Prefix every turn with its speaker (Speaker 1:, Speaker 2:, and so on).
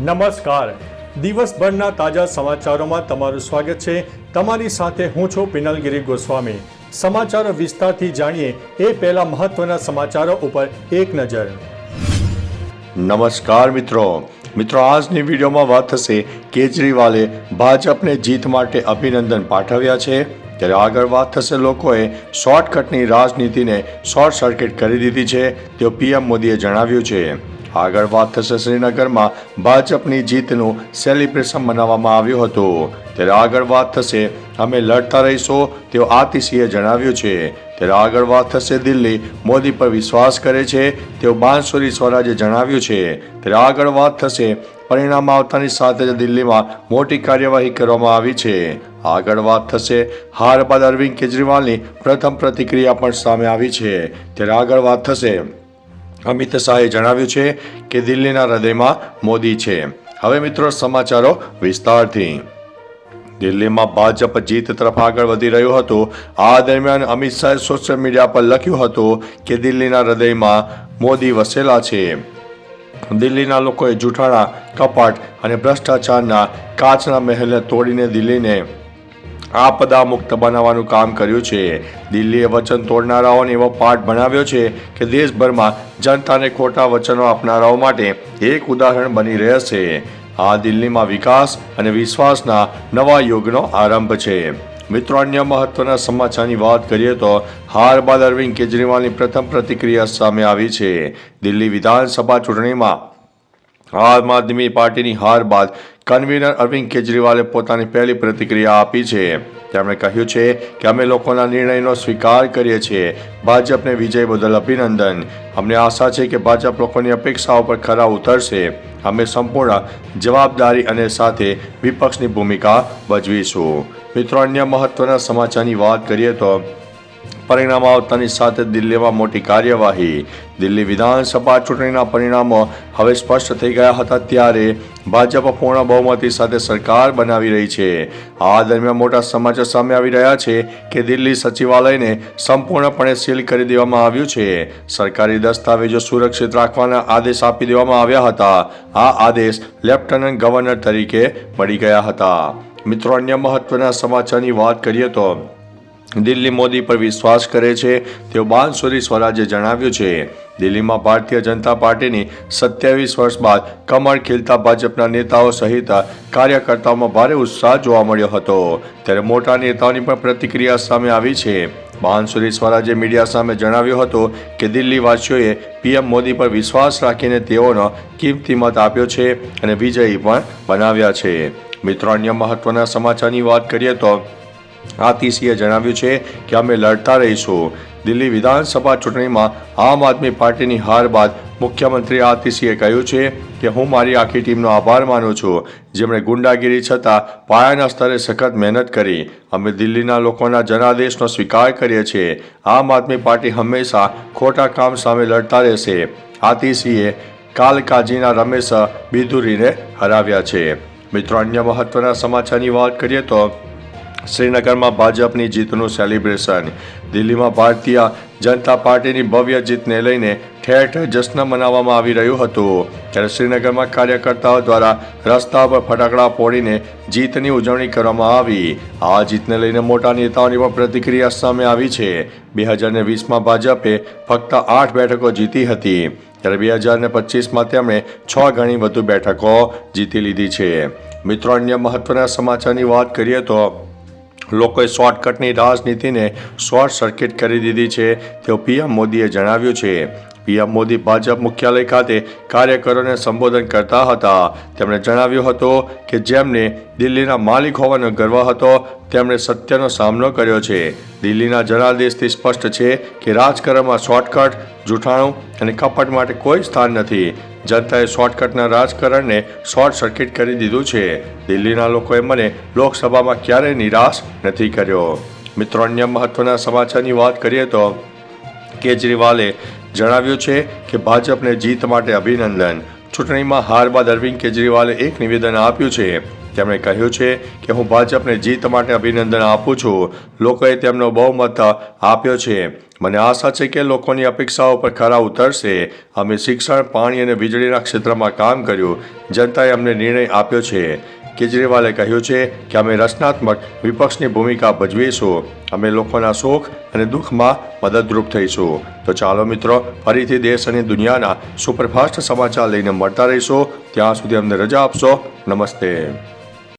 Speaker 1: નમસ્કાર. દિવસભરના તાજા સમાચારોમાં તમારું સ્વાગત છે. તમારી સાથે હું છું પિનલગીરી ગોસ્વામી. સમાચારો વિસ્તારથી જાણીએ એ પહેલા મહત્વના સમાચારો ઉપર એક નજર.
Speaker 2: નમસ્કાર મિત્રો. આજની વિડીયોમાં વાત થશે કેજરીવાલે ભાજપને જીત માટે અભિનંદન પાઠવ્યા છે. ત્યારે આગળ વાત થશે લોકોએ શોર્ટકટની રાજનીતિને શોર્ટ સર્કિટ કરી દીધી છે તેવું પીએમ મોદીએ જણાવ્યું છે. આગળ વાત થશે શ્રીનગરમાં ભાજપની જીતનું સેલિબ્રેશન મનાવવામાં આવ્યું હતું. ત્યારે આગળ વાત થશે અમે લડતા રહીશું તેવું આતિશીએ જણાવ્યું છે. ત્યારે આગળ વાત થશે દિલ્હી મોદી પર વિશ્વાસ કરે છે તેવું બાંસુરી સ્વરાજે જણાવ્યું છે. ત્યારે આગળ વાત થશે પરિણામ આવતાની સાથે જ દિલ્હીમાં મોટી કાર્યવાહી કરવામાં આવી છે. આગળ વાત થશે હાર બાદ અરવિંદ કેજરીવાલની પ્રથમ પ્રતિક્રિયા પણ સામે આવી છે. ત્યારે આગળ વાત થશે અમિત શાહે જણાવ્યું છે કે દિલ્હીના હૃદયમાં મોદી છે. હવે મિત્રો સમાચારો વિસ્તારથી. દિલ્હીમાં ભાજપ જીત તરફ આગળ વધી રહ્યું હતું. આ દરમિયાન અમિત શાહે સોશિયલ મીડિયા પર લખ્યું હતું કે દિલ્હીના હૃદયમાં મોદી વસેલા છે. દિલ્હીના લોકોએ જૂઠાણા, કપટ અને ભ્રષ્ટાચારના કાચના મહેલને તોડીને દિલ્હીને આપદા મુક્ત બનાવવાનું કામ કર્યું છે. દિલ્હીએ વચન તોડનારાઓને એવો પાઠ ભણાવ્યો છે કે દેશભરમાં જનતાને ખોટા વચનો આપનારાઓ માટે એક ઉદાહરણ બની રહેશે. આ દિલ્હીમાં વિકાસ અને વિશ્વાસના નવા યુગનો આરંભ છે. મિત્રો, અન્ય મહત્વના સમાચારની વાત કરીએ તો હાર બાદ અરવિંદ કેજરીવાલની પ્રથમ પ્રતિક્રિયા સામે આવી છે. દિલ્હી વિધાનસભા ચૂંટણીમાં આમ આદમી પાર્ટીની હાર બાદ કન્વીનર અરવિંદ કેજરીવાલે પોતાની પહેલી પ્રતિક્રિયા આપી છે. તેમણે કહ્યું છે કે અમે લોકોના નિર્ણયનો સ્વીકાર કરીએ છીએ. ભાજપને વિજય બદલ અભિનંદન. અમને આશા છે કે ભાજપ લોકોની અપેક્ષાઓ પર ખરા ઉતરશે. અમે સંપૂર્ણ જવાબદારી અને સાથે વિપક્ષની ભૂમિકા ભજવીશું. મિત્રો, અન્ય મહત્વના સમાચારની વાત કરીએ તો પરિણામ આવતાની સાથે દિલ્હીમાં મોટી કાર્યવાહી. દિલ્હી વિધાનસભા ચૂંટણીના પરિણામો હવે સ્પષ્ટ થઈ ગયા હતા ત્યારે ભાજપ પૂર્ણ બહુમતી સાથે સરકાર બનાવી રહી છે. આ દરમિયાન મોટા સમાચાર સામે આવી રહ્યા છે કે દિલ્હી સચિવાલયને સંપૂર્ણપણે સીલ કરી દેવામાં આવ્યું છે. સરકારી દસ્તાવેજો સુરક્ષિત રાખવાના આદેશ આપી દેવામાં આવ્યા હતા. આ આદેશ લેફ્ટનન્ટ ગવર્નર તરીકે મળી ગયા હતા. મિત્રો, અન્ય મહત્વના સમાચારની વાત કરીએ તો દિલ્હી મોદી પર વિશ્વાસ કરે છે તેવું બાંસુરી સ્વરાજે જણાવ્યું છે. દિલ્હીમાં ભારતીય જનતા પાર્ટીની 27 વર્ષ બાદ કમળ ખીલતા ભાજપના નેતાઓ સહિત કાર્યકર્તાઓમાં ભારે ઉત્સાહ જોવા મળ્યો હતો. ત્યારે મોટા નેતાઓની પણ પ્રતિક્રિયા સામે આવી છે. બાંસુરી સ્વરાજે મીડિયા સામે જણાવ્યું હતું કે દિલ્હીવાસીઓએ પીએમ મોદી પર વિશ્વાસ રાખીને તેઓનો કિંમતી મત આપ્યો છે અને વિજયી પણ બનાવ્યા છે. મિત્રો, અન્ય મહત્વના સમાચારની વાત કરીએ તો આતિશીએ જણાવ્યું છે કે અમે લડતા રહીશું. દિલ્હી વિધાનસભા ચૂંટણીમાં આમ આદમી પાર્ટીની હાર બાદ મુખ્યમંત્રી આતિશીએ કહ્યું છે કે હું મારી આખી ટીમનો આભાર માનું છું જેમણે ગુંડાગીરી છતાં પાયાના સ્તરે સખત મહેનત કરી. અમે દિલ્હીના લોકોના જનાદેશનો સ્વીકાર કરીએ છીએ. આમ આદમી પાર્ટી હંમેશા ખોટા કામ સામે લડતા રહેશે. આતિશીએ કાલકાજીના રમેશ બિધુરીને હરાવ્યા છે. મિત્રો, અન્ય મહત્વના સમાચારની વાત કરીએ તો શ્રીનગરમાં ભાજપની જીતનું સેલિબ્રેશન. દિલ્હીમાં ભારતીય જનતા પાર્ટીની ભવ્ય જીતને લઈને ઠેર ઠેર જશ્ન મનાવવામાં આવી રહ્યું હતું. ત્યારે શ્રીનગરમાં કાર્યકર્તાઓ દ્વારા રસ્તા પર ફટાકડા ફોડીને જીતની ઉજવણી કરવામાં આવી. આ જીતને લઈને મોટા નેતાઓની પણ પ્રતિક્રિયા સામે આવી છે. 2020માં ભાજપે ફક્ત 8 બેઠકો જીતી હતી ત્યારે 2025માં તેમણે 6 ગણી વધુ બેઠકો જીતી લીધી છે. મિત્રો, અન્ય મહત્વના સમાચારની વાત કરીએ તો લોકોએ શોર્ટકટની રાજનીતિને શોર્ટ સર્કિટ કરી દીધી છે તેવું પીએમ મોદીએ જણાવ્યું છે. પીએમ મોદી ભાજપ મુખ્યાલય ખાતે કાર્યકરોને સંબોધન કરતા હતા. તેમણે જણાવ્યું હતું કે જેમને દિલ્હીના માલિક હોવાનો ગર્વ હતો તેમણે સત્યનો સામનો કર્યો છે. દિલ્હીના જનાદેશથી સ્પષ્ટ છે કે રાજકારણમાં શોર્ટકટ, જૂઠાણું અને કપટ માટે કોઈ સ્થાન નથી. જનતાએ શોર્ટકટના રાજકારણને શોર્ટ સર્કિટ કરી દીધું છે. દિલ્હીના લોકોએ મને લોકસભામાં ક્યારેય નિરાશ નથી કર્યો. મિત્રો, અન્ય મહત્વના સમાચારની વાત કરીએ તો કેજરીવાલે જણાવ્યું છે કે ભાજપને જીત માટે અભિનંદન. ચૂંટણીમાં હાર બાદ અરવિંદ કેજરીવાલે એક નિવેદન આપ્યું છે. તેમણે કહ્યું છે કે હું ભાજપને જીત માટે અભિનંદન આપું છું. લોકોએ તેમનો બહુમત આપ્યો છે. મને આશા છે કે લોકોની અપેક્ષાઓ પર ખરા ઉતરશે. અમે શિક્ષણ, પાણી અને વીજળીના ક્ષેત્રમાં કામ કર્યું. જનતાએ અમને નિર્ણય આપ્યો છે. કેજરીવાલે કહ્યું છે કે અમે રચનાત્મક વિપક્ષની ભૂમિકા ભજવીશું. અમે લોકોના સુખ અને દુઃખમાં મદદરૂપ થઈશું. તો ચાલો મિત્રો, ફરીથી દેશ અને દુનિયાના સુપરફાસ્ટ સમાચાર લઈને મળતા રહીશું. ત્યાં સુધી અમને રજા આપશો. નમસ્તે.